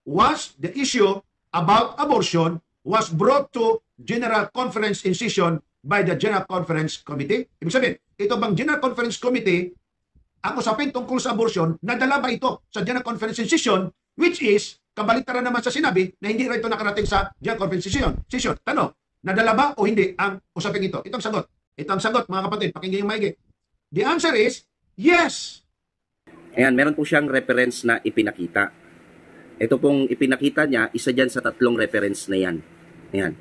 was the issue about abortion was brought to General Conference in session by the General Conference Committee. Ibig sabihin, ito bang General Conference Committee, ang usapin tungkol sa abortion, nadala ba ito sa General Conference in session, which is, kabaliktaran naman sa sinabi na hindi rin ito nakarating sa General Conference session. Tanong, nadala ba o hindi ang usapin ito? Ito ang sagot. Ito ang sagot, mga kapatid. Pakinggan yung maigi. The answer is, yes. Ayan, meron po siyang reference na ipinakita. Ito pong ipinakita niya, isa dyan sa 3 reference na yan. Ayan.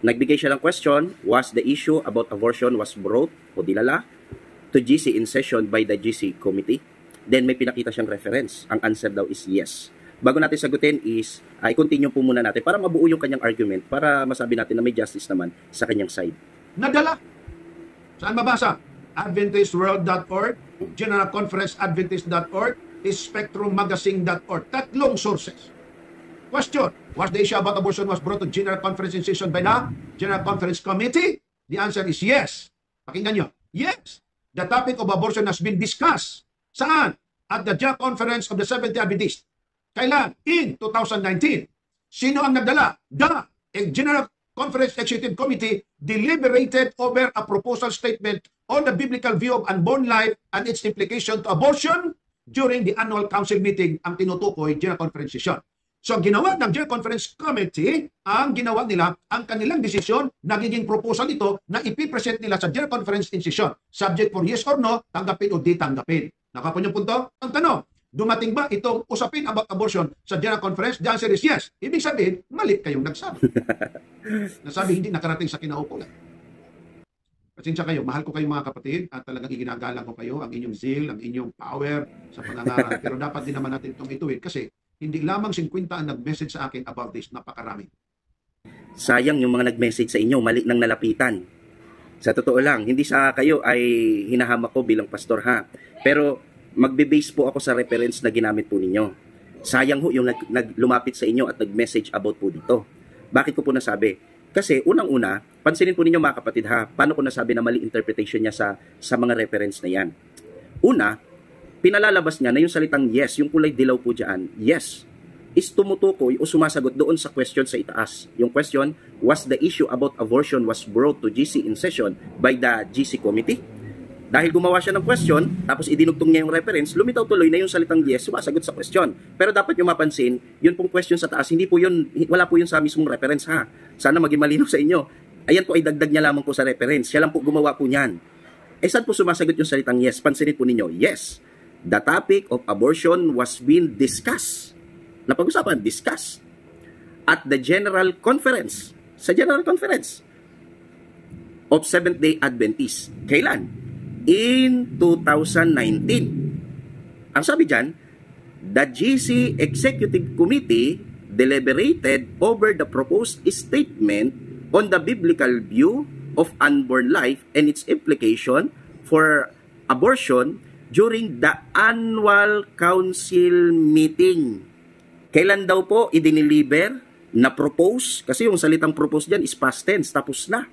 Nagbigay siya ng question, was the issue about abortion was brought o dilala to GC in session by the GC committee? Then may pinakita siyang reference. Ang answer daw is yes. Bago natin sagutin is, i-continue po muna natin para mabuo yung kanyang argument, para masabi natin na may justice naman sa kanyang side. Nadala. Saan mabasa? AdventistWorld.org, General Conference Adventist.org, SpectrumMagazine.org. 3 sources. Question, was the issue about abortion was brought to General Conference in session by the General Conference Committee? The answer is yes. Pakinggan nyo. Yes. The topic of abortion has been discussed. Saan? At the General Conference of the Seventh-day Adventist. Kailan? In 2019. Sino ang nagdala? The General Conference Executive Committee deliberated over a proposal statement on the biblical view of unborn life and its implication to abortion during the annual council meeting, ang tinutukoy General Conference session. So, ginawa ng General Conference Committee, ang ginawa nila, ang kanilang desisyon, nagiging proposal ito na ipipresent nila sa General Conference in session. Subject for yes or no, tanggapin o di tanggapin. Nakapon yung punto? Ang tanong, dumating ba itong usapin about abortion sa General Conference? The answer is yes. Ibig sabihin, mali kayong nagsabi. Nasabi hindi nakarating sa kinaupulan. Pasensya kayo, mahal ko kayo mga kapatid at talagang iginagalang ko kayo, ang inyong zeal, ang inyong power sa pangangaral. Pero dapat din naman natin itong ituwid kasi hindi lamang 50 ang nag-message sa akin about this, napakarami. Sayang yung mga nag-message sa inyo, mali nang nalapitan. Sa totoo lang, hindi sa kayo ay hinahamak ko bilang pastor ha. Pero magbe-base po ako sa reference na ginamit po ninyo. Sayang ho yung lumapit sa inyo at nag-message about po dito. Bakit ko po nasabi? Kasi unang-una, pansinin po ninyo mga kapatid ha, paano ko nasabi na mali interpretation niya sa mga reference na yan. Una, pinalalabas niya na yung salitang yes, yung kulay dilaw po dyan, yes, is tumutukoy o sumasagot doon sa question sa itaas. Yung question, was the issue about abortion was brought to GC in session by the GC committee? Dahil gumawa siya ng question, tapos idinugtong niya yung reference, lumitaw tuloy na yung salitang yes, sumasagot sa question. Pero dapat nyo mapansin, yun pong question sa taas, hindi po yun, wala po yun sa mismong reference ha. Sana maging malinaw sa inyo. Ayan po ay dagdag niya lamang po sa reference. Siya lang po gumawa po niyan. Eh saan po sumasagot yung salitang yes? Pansinin po ninyo, yes, the topic of abortion was being discussed. Napag-usapan, discussed. At the General Conference, sa General Conference of Seventh-day Adventist. Kailan? In 2019. Ang sabi dyan, the GC Executive Committee deliberated over the proposed statement on the biblical view of unborn life and its implication for abortion during the annual council meeting. Kailan daw po idiniliber na propose? Kasi yung salitang propose dyan is past tense, tapos na.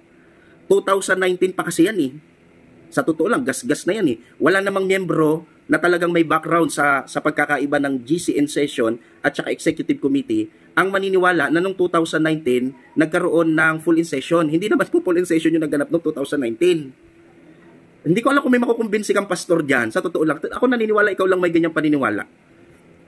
2019 pa kasi yan eh. Sa totoo lang, gas-gas na yan eh. Wala namang miyembro na talagang may background sa pagkakaiba ng GC in session at saka executive committee ang maniniwala na noong 2019 nagkaroon ng full in session. Hindi naman po full in session yung naganap noong 2019. Hindi ko alam kung may makukumbinsi kang pastor dyan. Sa totoo lang, ako naniniwala, ikaw lang may ganyang paniniwala.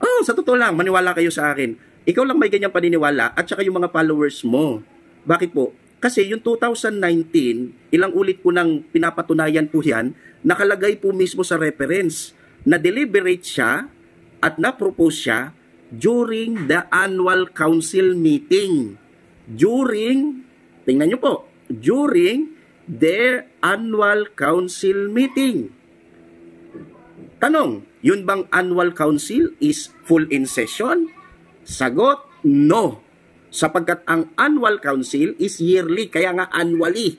Oh, sa totoo lang, maniwala kayo sa akin. Ikaw lang may ganyang paniniwala at saka yung mga followers mo. Bakit po? Kasi yung 2019, ilang ulit ko nang pinapatunayan po yan, nakalagay po mismo sa reference na deliberate siya at na-propose siya during the annual council meeting. Tingnan nyo po, during their annual council meeting. Tanong, yun bang annual council is full in session? Sagot, no. Sapagkat ang annual council is yearly, kaya nga annually.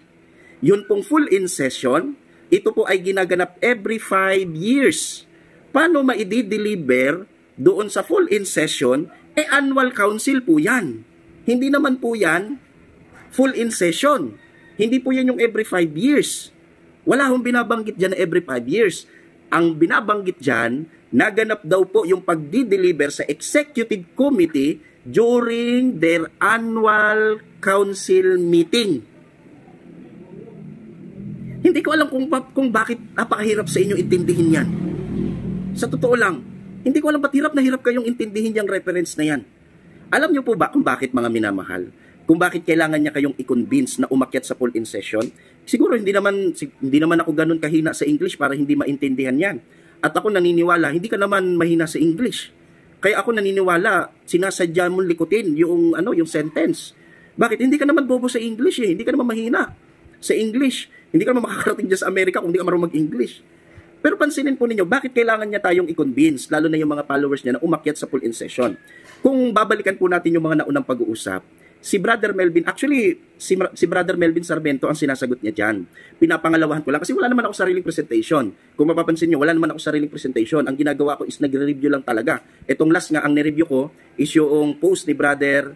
Yun pong full in session, ito po ay ginaganap every 5 years. Paano maidi-deliver doon sa full in session? Annual council po yan. Hindi naman po yan full in session. Hindi po yan yung every 5 years. Wala hong binabanggit dyan na every 5 years. Ang binabanggit dyan, naganap daw po yung pagdi-deliver sa executive committee during their annual council meeting. Hindi ko alam kung bakit napakahirap sa inyo intindihin yan. Sa totoo lang, hindi ko alam ba't hirap na hirap kayong intindihin yung reference na yan. Alam niyo po ba kung bakit, mga minamahal? Kung bakit kailangan niya kayong i-convince na umakyat sa full in session? Siguro hindi naman ako ganun kahina sa English para hindi maintindihan yan. At ako naniniwala, hindi ka naman mahina sa English. Kaya ako naniniwala, sinasadya mong likutin yung sentence. Bakit? Hindi ka naman bobo sa English eh. Hindi ka naman mahina sa English. Hindi ka naman makakarating dyan sa Amerika kung hindi ka marunong mag-English. Pero pansinin po ninyo, bakit kailangan niya tayong i-convince, lalo na yung mga followers niya na umakyat sa full in session? Kung babalikan po natin yung mga naunang pag-uusap, si Brother Melvin, actually, si Brother Melvin Sarmiento ang sinasagot niya dyan. Pinapangalawahan ko lang kasi wala naman ako sariling presentation. Kung mapapansin niyo, wala naman ako sariling presentation. Ang ginagawa ko is nagre-review lang talaga. Itong last nga, ang nireview ko is yung post ni Brother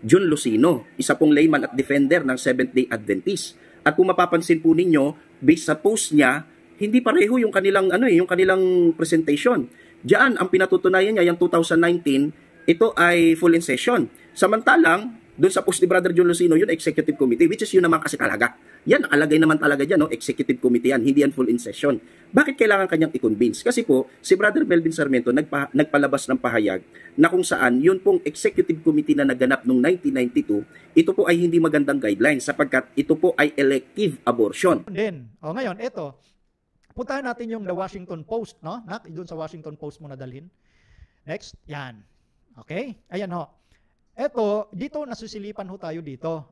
John Lucino, isa pong layman at defender ng Seventh-day Adventist. At kung mapapansin po ninyo, based sa post niya, hindi pareho yung kanilang presentation. Diyan ang pinatutunayan niya yung 2019, ito ay full in session. Samantalang doon sa post ni Brother John Lucino, yun executive committee, which is yun naman kasi talaga. Yan nakalagay naman talaga diyan, executive committee yan, hindi yan full in session. Bakit kailangan kanyang i-convince? Kasi po si Brother Melvin Sarmiento nagpalabas ng pahayag na kung saan yun pong executive committee na naganap noong 1992, ito po ay hindi magandang guidelines sapagkat ito po ay elective abortion. Ngayon, ito, puntahan natin yung The Washington Post, no? Doon sa Washington Post mo na dalhin. Next, yan. Okay? Ayan ho. Eto, dito nasusilipan ho tayo dito.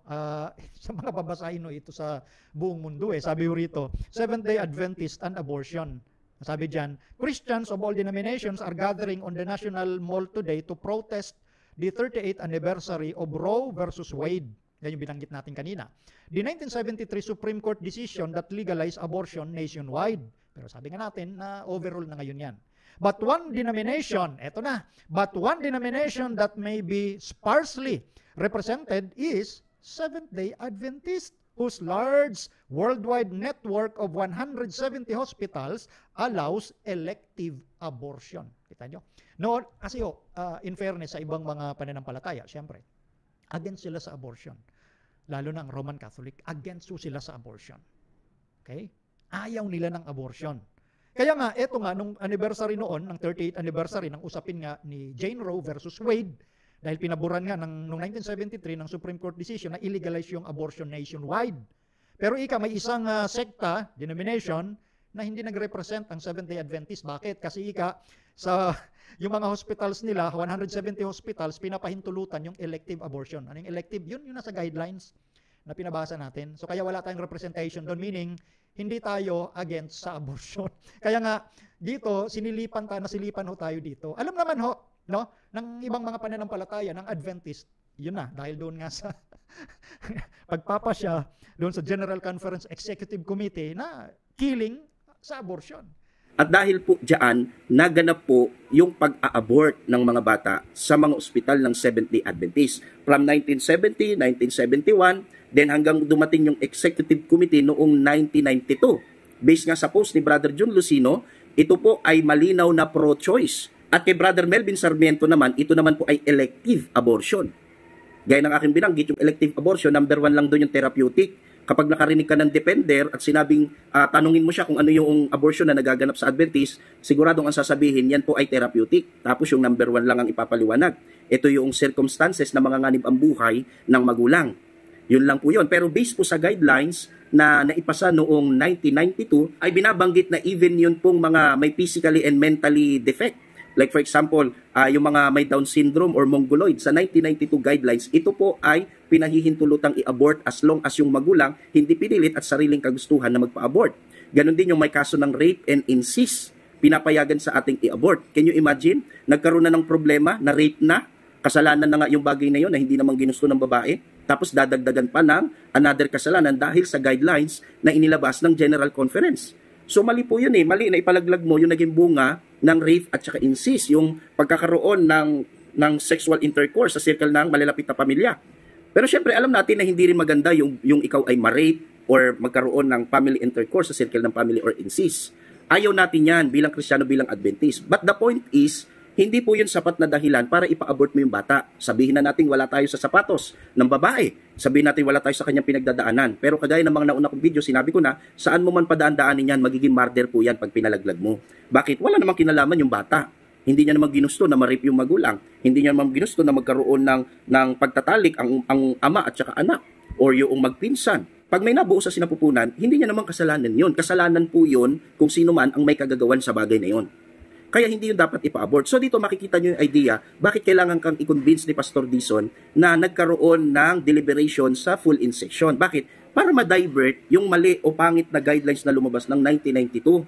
Sa mga babasahin ho ito sa buong mundo eh. Sabi ho rito, Seventh-day Adventist and Abortion. Sabi dyan, Christians of all denominations are gathering on the National Mall today to protest the 38th anniversary of Roe versus Wade. Yan yung binanggit natin kanina. The 1973 Supreme Court decision that legalized abortion nationwide. Pero sabi nga natin na overrule na ngayon yan. But one denomination that may be sparsely represented is Seventh-day Adventist, whose large worldwide network of 170 hospitals allows elective abortion. Kita nyo? No, kasi in fairness sa ibang mga pananampalataya, syempre, against sila sa abortion. Lalo na ang Roman Catholic, against sila sa abortion. Okay? Ayaw nila ng abortion. Kaya nga, eto nga, nung anniversary noon, ng 38th anniversary, ng usapin nga ni Jane Roe versus Wade, dahil pinaburan nga noong 1973 ng Supreme Court decision na illegalize yung abortion nationwide. Pero may isang sekta, denomination, na hindi nag-represent ang Seventh-day Adventist. Bakit? Kasi sa yung mga hospitals nila, 170 hospitals, pinapahintulutan yung elective abortion. Ano yung elective? Yun nasa guidelines na pinabasa natin. So kaya wala tayong representation doon, meaning hindi tayo against sa abortion. Kaya nga, dito, nasilipan ho tayo dito. Alam naman ho, no, ng ibang mga pananampalataya, ng Adventist, yun na, dahil doon nga sa pagpapasya, doon sa General Conference Executive Committee na killing sa abortion. At dahil po diyan, naganap po yung pag-a-abort ng mga bata sa mga ospital ng Seventh-day Adventist. From 1970, 1971, then hanggang dumating yung Executive Committee noong 1992. Based nga sa post ni Brother John Lucino, ito po ay malinaw na pro-choice. At kay Brother Melvin Sarmiento naman, ito naman po ay elective abortion. Gaya ng aking binanggit, yung elective abortion, number 1 lang doon yung therapeutic. Kapag nakarinig ka ng defender at sinabing, tanungin mo siya kung ano yung abortion na nagaganap sa Adventist, siguradong ang sasabihin, yan po ay therapeutic. Tapos yung number 1 lang ang ipapaliwanag. Ito yung circumstances na manganganib ang buhay ng magulang. Yun lang po yun. Pero based po sa guidelines na naipasa noong 1992, ay binabanggit na even yun pong mga may physically and mentally defect. Like for example, yung mga may Down syndrome or mongoloid, sa 1992 guidelines, ito po ay pinahihintulutang i-abort as long as yung magulang hindi pinilit at sariling kagustuhan na magpa-abort. Ganon din yung may kaso ng rape and incest, pinapayagan sa ating i-abort. Can you imagine? Nagkaroon na ng problema, na rape na, kasalanan na nga yung bagay na yun na hindi naman ginusto ng babae, tapos dadagdagan pa ng another kasalanan dahil sa guidelines na inilabas ng General Conference. So mali po yun mali na ipalaglag mo yung naging bunga ng rape at saka incest, yung pagkakaroon ng sexual intercourse sa circle ng malalapit na pamilya. Pero syempre alam natin na hindi rin maganda yung ikaw ay ma-rape or magkaroon ng family intercourse sa circle ng family or incest. Ayaw natin yan bilang Kristiyano, bilang Adventist. But the point is, hindi po yun sapat na dahilan para ipa-abort mo yung bata. Sabihin na natin wala tayo sa sapatos ng babae. Sabihin natin wala tayo sa kanyang pinagdadaanan. Pero kagaya ng mga nauna kong video, sinabi ko na, saan mo man padaan-daanin yan, magiging murder po yan pag pinalaglag mo. Bakit? Wala namang kinalaman yung bata. Hindi niya naman ginusto na ma-rape yung magulang. Hindi niya naman ginusto na magkaroon ng pagtatalik ang ama at saka anak or yung magpinsan. Pag may nabuo sa sinapupunan, hindi niya naman kasalanan yun. Kasalanan po yun kung sino man ang may kagagawan sa bagay na yun. Kaya hindi yun dapat ipa-abort. So dito makikita nyo yung idea, bakit kailangan kang i-convince ni Pastor Dizon na nagkaroon ng deliberation sa full in session. Bakit? Para ma-divert yung mali o pangit na guidelines na lumabas ng 1992.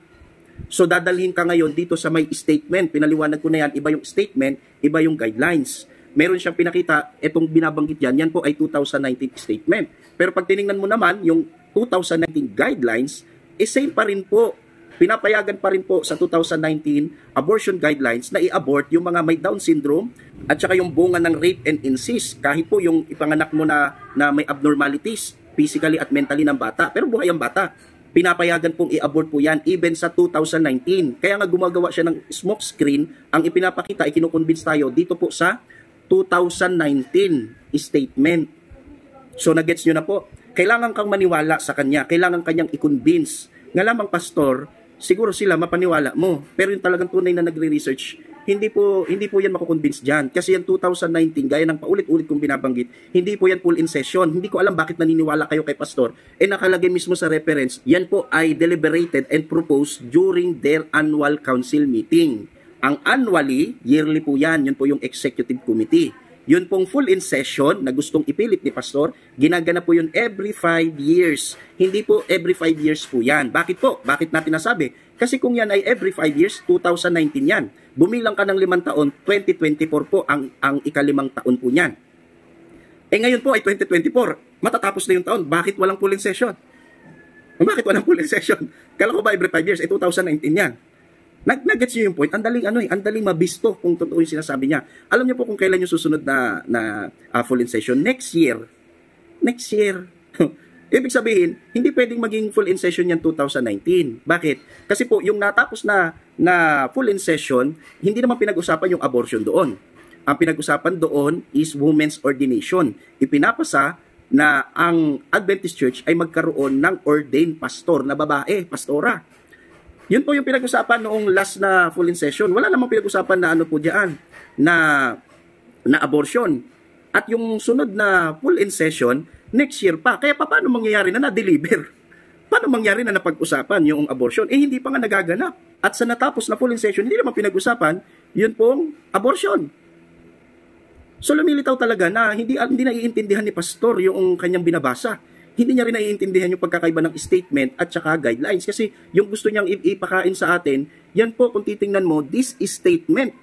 So dadalhin ka ngayon dito sa may statement. Pinaliwanag ko na yan, iba yung statement, iba yung guidelines. Meron siyang pinakita, itong binabanggit yan po ay 2019 statement. Pero pag tiningnan mo naman, yung 2019 guidelines, same pa rin po. Pinapayagan pa rin po sa 2019 abortion guidelines na i-abort yung mga may Down syndrome at saka yung bunga ng rape and incest. Kahit po yung ipanganak mo na may abnormalities physically at mentally ng bata, pero buhay ang bata. Pinapayagan pong i-abort po yan even sa 2019. Kaya nga gumagawa siya ng smoke screen, ang ipinapakita, ikinukonvince tayo dito po sa 2019 statement. So nagets nyo na po, kailangan kang maniwala sa kanya, kailangan kanyang i-convince. Nga lamang pastor, siguro sila mapaniwala mo. Pero yung talagang tunay na nagre-research, hindi po yan makukonvince dyan. Kasi yung 2019, gaya ng paulit-ulit kong binabanggit, hindi po yan full in session. Hindi ko alam bakit naniniwala kayo kay pastor. Nakalagay mismo sa reference, yan po ay deliberated and proposed during their annual council meeting. Ang annually, yearly po yan. Yun po yung executive committee. Yun pong full in session na gustong ipilit ni pastor, ginagana po yun every 5 years. Hindi po every 5 years po yan. Bakit po? Bakit natin nasabi? Kasi kung yan ay every 5 years, 2019 yan. Bumilang ka ng 5 taon, 2024 po ang ikalimang taon po niyan. Ngayon po ay 2024, matatapos na yung taon. Bakit walang full in session? Bakit walang full in session? Kala ko ba every 5 years? 2019 yan. Nag-gets nyo yung point? Ang daling mabisto kung totoo yung sinasabi niya. Alam niyo po kung kailan yung susunod na full in session? Next year. Ibig sabihin, hindi pwedeng maging full in session yan 2019. Bakit? Kasi po, yung natapos na full in session, hindi naman pinag-usapan yung abortion doon. Ang pinag-usapan doon is women's ordination. Ipinapasa na ang Adventist Church ay magkaroon ng ordained pastor na babae, pastora. Yun po yung pinag-usapan noong last na full in session. Wala namang pinag-usapan na ano po diyan, na abortion. At yung sunod na full in session, next year pa. Kaya paano mangyayari na na-deliver? Paano mangyayari na napag-usapan yung abortion? Hindi pa nga nagaganap. At sa natapos na full in session, hindi naman pinag-usapan, yun pong abortion. So lumilitaw talaga na hindi naiintindihan ni pastor yung kanyang binabasa. Hindi niya rin naiintindihan yung pagkakaiba ng statement at saka guidelines. Kasi yung gusto niyang ipakain sa atin, yan po kung titingnan mo, this statement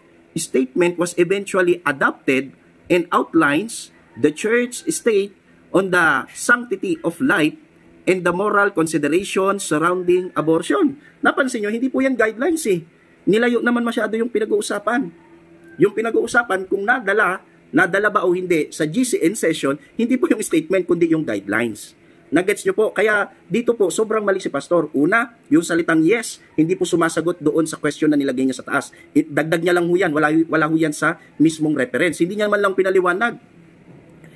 was eventually adopted and outlines the church state on the sanctity of life and the moral considerations surrounding abortion. Napansin nyo, hindi po yan guidelines eh. Nilayo naman masyado yung pinag-uusapan. Yung pinag-uusapan kung nadala ba o hindi sa GCN session, hindi po yung statement kundi yung guidelines. Nagets nyo po? Kaya dito po, sobrang mali si pastor. Una, yung salitang yes, hindi po sumasagot doon sa question na nilagay niya sa taas. Dagdag niya lang ho yan. Wala ho yan sa mismong reference. Hindi niya man lang pinaliwanag.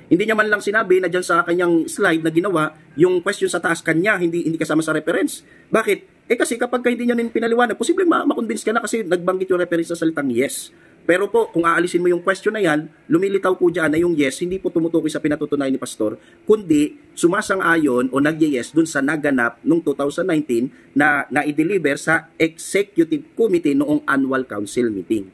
Hindi niya man lang sinabi na dyan sa kanyang slide na ginawa, yung question sa taas kanya, hindi kasama sa reference. Bakit? Kasi kapag hindi niya pinaliwanag, posibleng makonvince ka na kasi nagbanggit yung reference sa salitang yes. Pero po, kung aalisin mo yung question na yan, lumilitaw po dyan na yung yes, hindi po tumutukoy sa pinatutunayan ni pastor, kundi sumasang-ayon o nag-yes dun sa naganap noong 2019 na i-deliver sa Executive Committee noong Annual Council Meeting.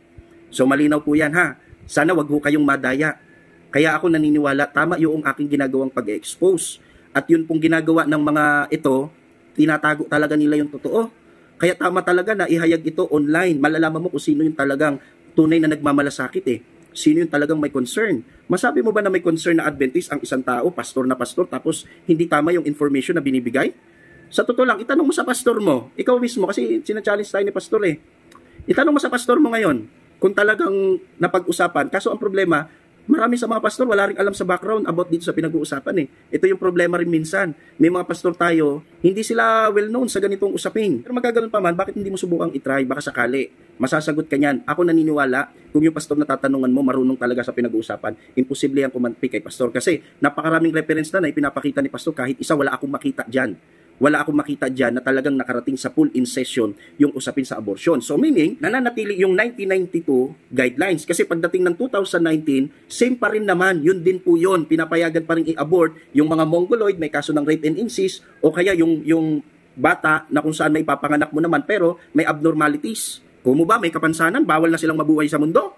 So malinaw po yan ha. Sana wag ho kayong madaya. Kaya ako naniniwala, tama yung aking ginagawang pag-expose. At yun pong ginagawa ng mga ito, tinatago talaga nila yung totoo. Kaya tama talaga na ihayag ito online. Malalaman mo kung sino yung talagang tunay na nagmamalasakit eh. Sino yung talagang may concern? Masabi mo ba na may concern na Adventist ang isang tao, pastor na pastor, tapos hindi tama yung information na binibigay? Sa totoo lang, itanong mo sa pastor mo, ikaw mismo, kasi sina-challenge tayo ni pastor eh. Itanong mo sa pastor mo ngayon, kung talagang napag-usapan, kaso ang problema, Marami sa mga pastor, wala rin alam sa background about dito sa pinag-uusapan eh. Ito yung problema rin minsan. May mga pastor tayo, hindi sila well-known sa ganitong usapin. Pero magkaganon pa man, bakit hindi mo subukang itry? Baka sakali. Masasagot ka niyan. Ako naniniwala, kung yung pastor na tatanungan mo, marunong talaga sa pinag-uusapan, imposible yan kumantpi kay pastor. Kasi napakaraming reference na ipinapakita ni pastor, kahit isa, wala akong makita dyan. Wala akong makita dyan na talagang nakarating sa full incession yung usapin sa abortion. So meaning, nananatili yung 1992 guidelines. Kasi pagdating ng 2019, same pa rin naman, yun din po yun. Pinapayagan pa rin i-abort yung mga mongoloid, may kaso ng rape and incest, o kaya yung bata na kung saan may papanganak mo naman pero may abnormalities. Kung mo ba may kapansanan, bawal na silang mabuhay sa mundo?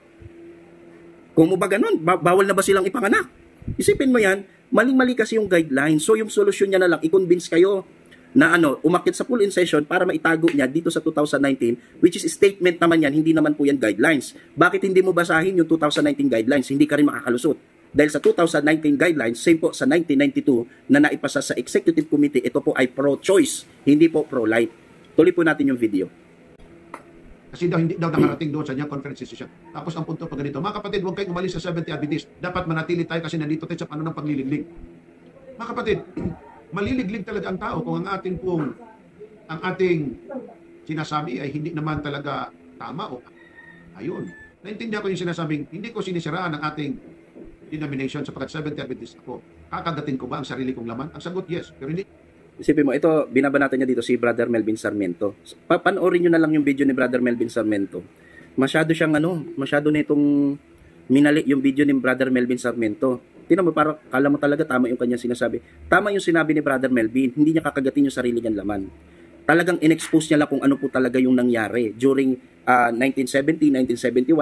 Kung mo ba ganun, bawal na ba silang ipanganak? Isipin mo yan, maling-mali kasi yung guidelines. So yung solusyon niya na lang, i-convince kayo na umakyat sa full incession para maitago niya dito sa 2019, which is statement naman yan, hindi naman po yan guidelines. Bakit hindi mo basahin yung 2019 guidelines? Hindi ka rin makakalusot. Dahil sa 2019 guidelines, same po sa 1992 na naipasa sa Executive Committee, ito po ay pro-choice, hindi po pro-life. Tuloy po natin yung video. Kasi hindi daw nakarating doon sa niyang conference decision. Tapos ang punto pa ganito, mga kapatid, huwag kayong umalis sa Seventh-day Adventist. Dapat manatili tayo kasi nandito tayo sa panahon ng pagliliglig. Mga kapatid, maliliglig talaga ang tao kung ang ating sinasabi ay hindi naman talaga tama o ayun. Naintindihan ko yung sinasabing, hindi ko sinisiraan ang ating denomination sapagkat Seventh-day Adventist ako. Kakagatin ko ba ang sarili kong laman? Ang sagot, yes. Pero hindi. Isipin mo, ito, binabanatan niya dito si Brother Melvin Sarmiento. Panoorin nyo na lang yung video ni Brother Melvin Sarmiento. Masyado siyang masyado na itong minali yung video ni Brother Melvin Sarmiento. Tingnan mo, parang kala mo talaga tama yung kanyang sinasabi. Tama yung sinabi ni Brother Melvin, hindi niya kakagatin yung sarili niyang laman. Talagang in-expose niya lang kung ano po talaga yung nangyari during 1970, 1971,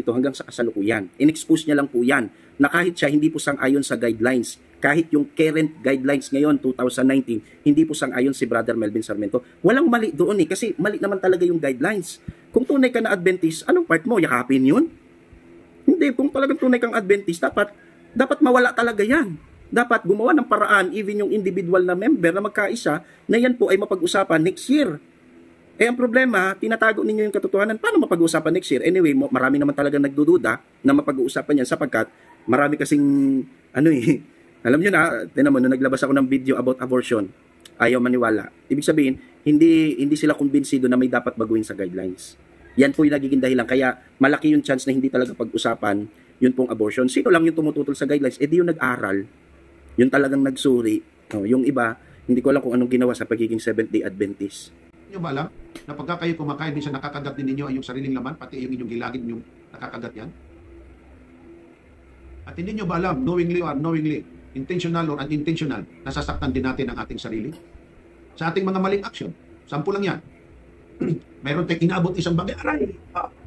1992 hanggang sa kasalukuyan. In-expose niya lang po yan na kahit siya hindi po sang-ayon sa guidelines, kahit yung current guidelines ngayon, 2019, hindi po sang-ayon si Brother Melvin Sarmiento. Walang mali doon kasi mali naman talaga yung guidelines. Kung tunay ka na Adventist, anong part mo? Yakapin yun? Hindi, kung talagang tunay kang Adventist, dapat mawala talaga yan. Dapat gumawa ng paraan, even yung individual na member na magkaisa, na yan po ay mapag-usapan next year. Ang problema, tinatago ninyo yung katotohanan. Paano mapag-uusapan next year? Anyway, marami naman talaga nagdududa na mapag-uusapan yan sapagkat marami kasing, alam nyo na, tinan mo, nung naglabas ako ng video about abortion, ayaw maniwala. Ibig sabihin, hindi sila kumbinsido na may dapat baguhin sa guidelines. Yan po yung nagiging dahilan. Kaya malaki yung chance na hindi talaga pag-usapan yun pong abortion. Sino lang yung tumututol sa guidelines? Di yung nag-aral. Yun talagang nagsuri. Yung iba, hindi ko alam kung anong ginawa sa pagiging Seventh-day Adventist. Nyo ba alam na pagka kayo kumakain din sa nakakagat din ninyo ay yung sariling laman, pati yung inyong gilagid yung nakakagat yan? At hindi nyo ba alam, knowingly or unknowingly, intentional or unintentional, nasasaktan din natin ang ating sarili? Sa ating mga maling aksyon. Sampu lang yan. Mayroon tayong inaabot isang bagay, aray,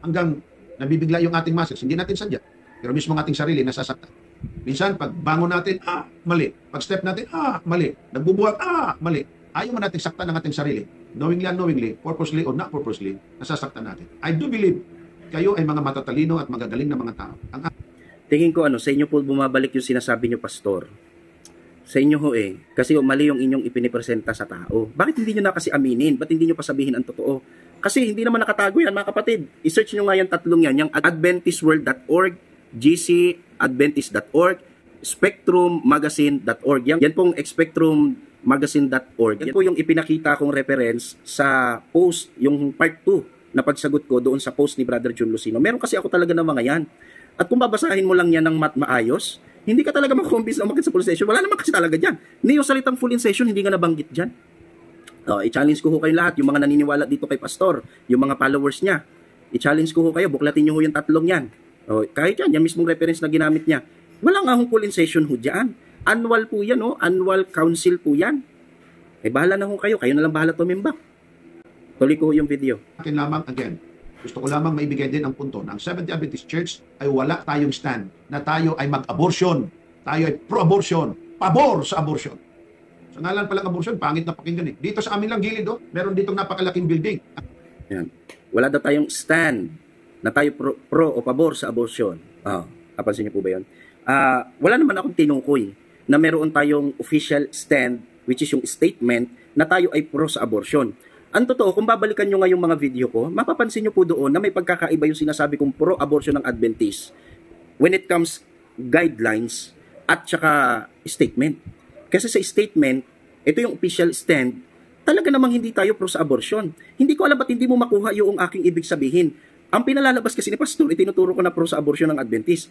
hanggang nabibigla yung ating muscles. Hindi natin sadya. Pero mismo ang ating sarili nasasaktan. Minsan, pag bangon natin, mali. Pag step natin, mali. Nagbubuhat, mali. Ayaw mo natin saktan ang ating sarili. Knowingly, unknowingly, purposely or not purposely, nasasaktan natin. I do believe kayo ay mga matatalino at magagaling na mga tao. Tingin ko sa inyo po bumabalik yung sinasabi nyo, Pastor. Sa inyo ho kasi mali yung inyong ipinipresenta sa tao. Bakit hindi nyo na kasi aminin? Ba't hindi nyo pa sabihin ang totoo? Kasi hindi naman nakatago yan, mga kapatid. I-search nyo nga yung tatlong yan, yung adventistworld.org, gcadventist.org, spectrummagazine.org. Yan pong spectrummagazine.org. Yan po yung ipinakita kong reference sa post, yung part 2 na pagsagot ko doon sa post ni Brother John Lucino. Meron kasi ako talaga ng mga yan. At kung babasahin mo lang yan ng maayos, hindi ka talaga makukumbis na umakit sa full session. Wala naman kasi talaga dyan. Hindi yung salitang full session, hindi ka nabanggit dyan. I-challenge ko kayo lahat, yung mga naniniwala dito kay Pastor, yung mga followers niya. I-challenge ko kayo, buklatin nyo yung tatlong yan. Kahit yan mismong reference na ginamit niya. Wala nga akong full session ho dyan. Annual po yan, annual council po yan. Bahala na ho kayo na lang bahala tumimbak. Tuloy ko yung video. Akin lamang, again, gusto ko lamang maibigay din ang punto na ang Seventh-day Adventist Church ay wala tayong stand na tayo ay mag-abortion. Tayo ay pro-abortion. Pabor sa abortion. Sa ngalan palang abortion, pangit na pakinggan Dito sa amin lang gilid, meron ditong napakalaking building. Yan. Wala daw tayong stand na tayo pro o pabor sa abortion. Napansin niyo po ba yun? Wala naman akong tinukoy na meron tayong official stand, which is yung statement na tayo ay pro sa abortion. Ang totoo, kung babalikan nyo nga yung mga video ko, mapapansin nyo po doon na may pagkakaiba yung sinasabi kong pro-abortion ng Adventist when it comes guidelines at saka statement. Kasi sa statement, ito yung official stand, talaga namang hindi tayo pro sa abortion. Hindi ko alam ba't hindi mo makuha yung aking ibig sabihin. Ang pinalalabas kasi ni Pastor, itinuturo ko na pro sa abortion ng Adventist.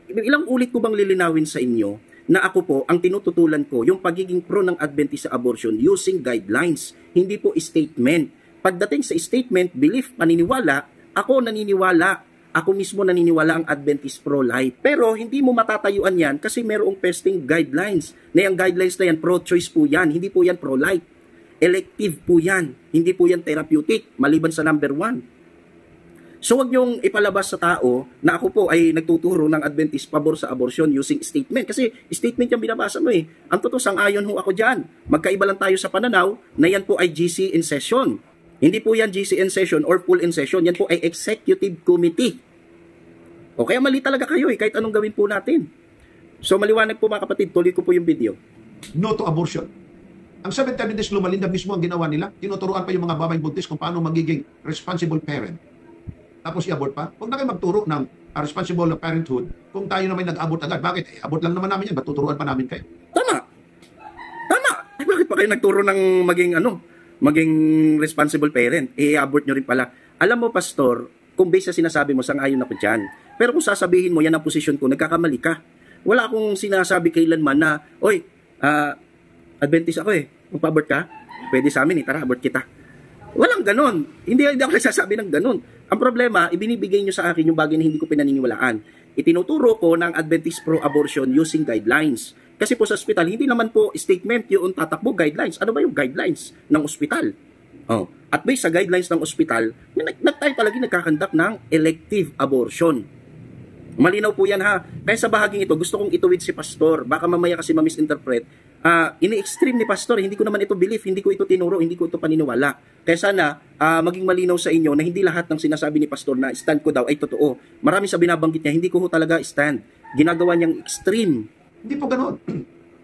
Ilang ulit ko bang lilinawin sa inyo na ako po, ang tinututulan ko, yung pagiging pro ng Adventist sa abortion using guidelines, hindi po statement. Pagdating sa statement, belief, paniniwala, ako naniniwala, ako mismo naniniwala ang Adventist pro-life. Pero hindi mo matatayuan yan kasi merong pesting guidelines. Na yung guidelines na yan, pro-choice po yan, hindi po yan pro-life. Elective po yan, hindi po yan therapeutic, maliban sa number 1. So wag niyong ipalabas sa tao na ako po ay nagtuturo ng Adventist pabor sa abortion using statement. Kasi statement yung binabasa mo eh. Ang totoo, sang-ayon ho ako dyan. Magkaiba lang tayo sa pananaw na yan po ay GC in session. Hindi po yan GC in session or full in session. Yan po ay executive committee. O kaya mali talaga kayo eh, kahit anong gawin po natin. So maliwanag po mga kapatid, tuloy ko po yung video. No to abortion. Ang Seventh Adventist Luma Linda mismo ang ginawa nila. Tinuturuan pa yung mga babaeng buntis kung paano magiging responsible parent. Tapos i-abort pa. Huwag na kayo magturo ng responsible parenthood kung tayo naman nag-abort agad. Bakit? Abort lang naman namin yan. Ba't tuturuan pa namin kayo? Tama. Tama. Eh, bakit pa kayo nagturo ng maging responsible parent? I-abort nyo rin pala. Alam mo, Pastor, kung base sa sinasabi mo, sang-ayon ako dyan. Pero kung sasabihin mo, yan ang posisyon ko, nagkakamali ka. Wala akong sinasabi kailanman na, oy, Adventist ako eh. Magpa-abort ka? Pwede sa amin eh. Tara, abort kita. Walang ganon. Hindi ako nagsasabi ng ganon. Ang problema, ibinibigay nyo sa akin yung bagay na hindi ko pinaniniwalaan. Itinuturo ko ng Adventist pro-abortion using guidelines. Kasi po sa ospital, hindi naman po statement yung tatakbo guidelines. Ano ba yung guidelines ng ospital? Oh. At based sa guidelines ng ospital, tayo talaga nagkakandak ng elective abortion. Malinaw po yan ha. Kaya sa bahaging ito, gusto kong ituwid si Pastor. Baka mamaya kasi ma-misinterpret. Ini-extreme ni Pastor, hindi ko naman ito belief, hindi ko ito tinuro, hindi ko ito paniniwala. Kaya sana maging malinaw sa inyo na hindi lahat ng sinasabi ni Pastor na stand ko daw ay totoo. Marami sa binabanggit niya, hindi ko talaga stand. Ginagawa niyang extreme. Hindi po ganoon.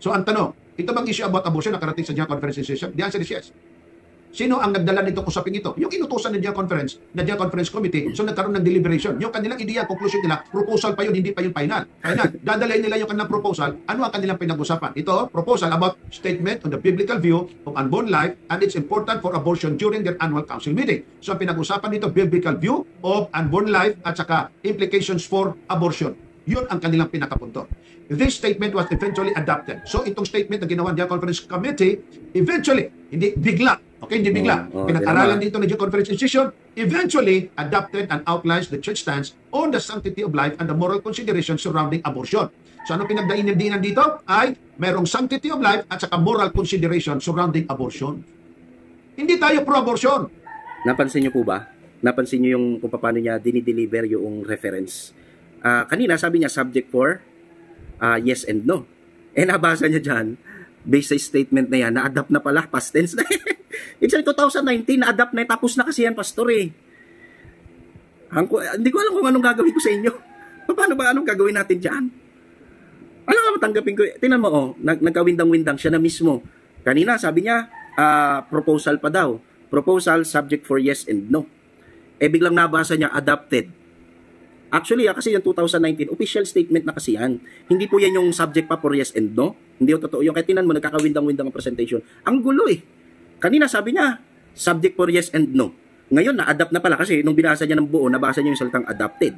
So ang tanong, ito bang issue about abortion nakarating sa General Conference Session? The answer is yes. Sino ang nagdala nitong usaping ito? Yung inutusan ng General Conference Committee. So nagkaroon ng deliberation. Yung kanilang ideya, conclusion nila, proposal pa yun, hindi pa yun final. Dadalayin nila yung kanilang proposal. Ano ang kanilang pinag-usapan? Ito, proposal about statement on the biblical view of unborn life and its important for abortion during their annual council meeting. So ang pinag-usapan dito, biblical view of unborn life at saka implications for abortion. Yun ang kanilang pinakapunto. This statement was eventually adopted. So itong statement na ginawa ng Conference Committee, eventually, hindi bigla, okay, hindi bigla, pinag-aralan dito ng Conference Institution, eventually adopted and outlines the church stance on the sanctity of life and the moral considerations surrounding abortion. So ano pinagdainan dito? Ay merong sanctity of life at saka moral consideration surrounding abortion. Hindi tayo pro-abortion. Napansin niyo po ba? Napansin niyo yung kung paano niya dinideliver yung reference? Kanina sabi niya subject for yes and no. Nabasa niya dyan, based sa statement na yan, na-adapt na pala, past tense na. It's like 2019, na-adapt na, tapos na kasi yan, Pastor eh. Hindi ko alam kung anong gagawin ko sa inyo. Paano ba, anong gagawin natin dyan? Alam nga matanggapin ko, tingnan mo, nagkawindang-windang siya na mismo. Kanina, sabi niya, proposal pa daw. Proposal subject for yes and no. Biglang nabasa niya, adopted. Actually, kasi yung 2019, official statement na kasi yan. Hindi po yan yung subject pa for yes and no. Hindi yung totoo. Yung kaya tinan mo, nagkakawindang-windang ang presentation. Ang gulo eh. Kanina sabi niya, subject for yes and no. Ngayon, na-adapt na pala kasi nung binasa niya ng buo, nabasa niya yung salitang adopted.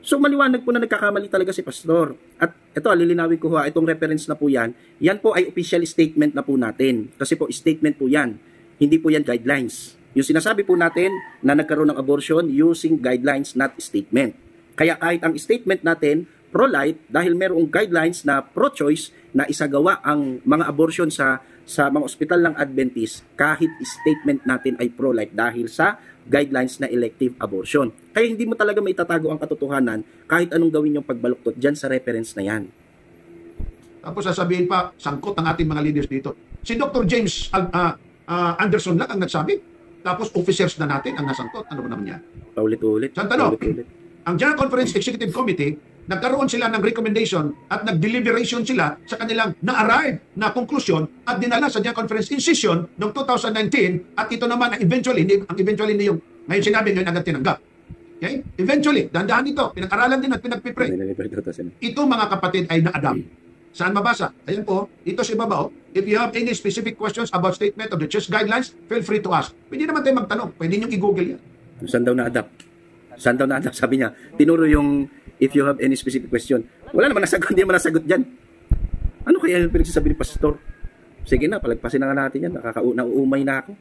So, maliwanag po na nagkakamali talaga si Pastor. At ito, lilinawin ko ha, itong reference na po yan po ay official statement na po natin. Kasi po, statement po yan. Hindi po yan guidelines. Yung sinasabi po natin na nagkaroon ng abortion using guidelines, not statement. Kaya kahit ang statement natin, pro-life, dahil merong guidelines na pro-choice na isagawa ang mga abortion sa mga ospital ng Adventist, kahit statement natin ay pro-life dahil sa guidelines na elective abortion. Kaya hindi mo talaga maitatago ang katotohanan kahit anong gawin yung pagbaluktot dyan sa reference na yan. Tapos sasabihin pa, sangkot ang ating mga leaders dito. Si Dr. James Anderson lang ang nagsabi. Tapos officers na natin ang nasangkot. Ano ba naman yan? Paulit-ulit. Sa tanong, ang General Conference Executive Committee, nagkaroon sila ng recommendation at nag-deliberation sila sa kanilang na-arrive na konklusyon at dinala sa General Conference in session noong 2019 at ito naman ang eventually yung ngayon sinabi ngayon agad tinanggap. Okay? Eventually, dandahan ito, pinag-aralan din at pinagpipray. Ito mga kapatid ay na-adapt. Saan mabasa? Ayan po, dito sa ibabaw. If you have any specific questions about statement of the church guidelines, feel free to ask. Pwede naman tayo magtanong. Pwede nyo i-google yan. Saan daw na-adapt? Saan daw na-adapt? Sabi niya, tinuro yung if you have any specific question. Wala naman nasagot, hindi naman nasagot dyan. Ano kaya yung pinagsasabi ni Pastor? Sige na, palagpasin na nga natin yan. Nauumay na ako.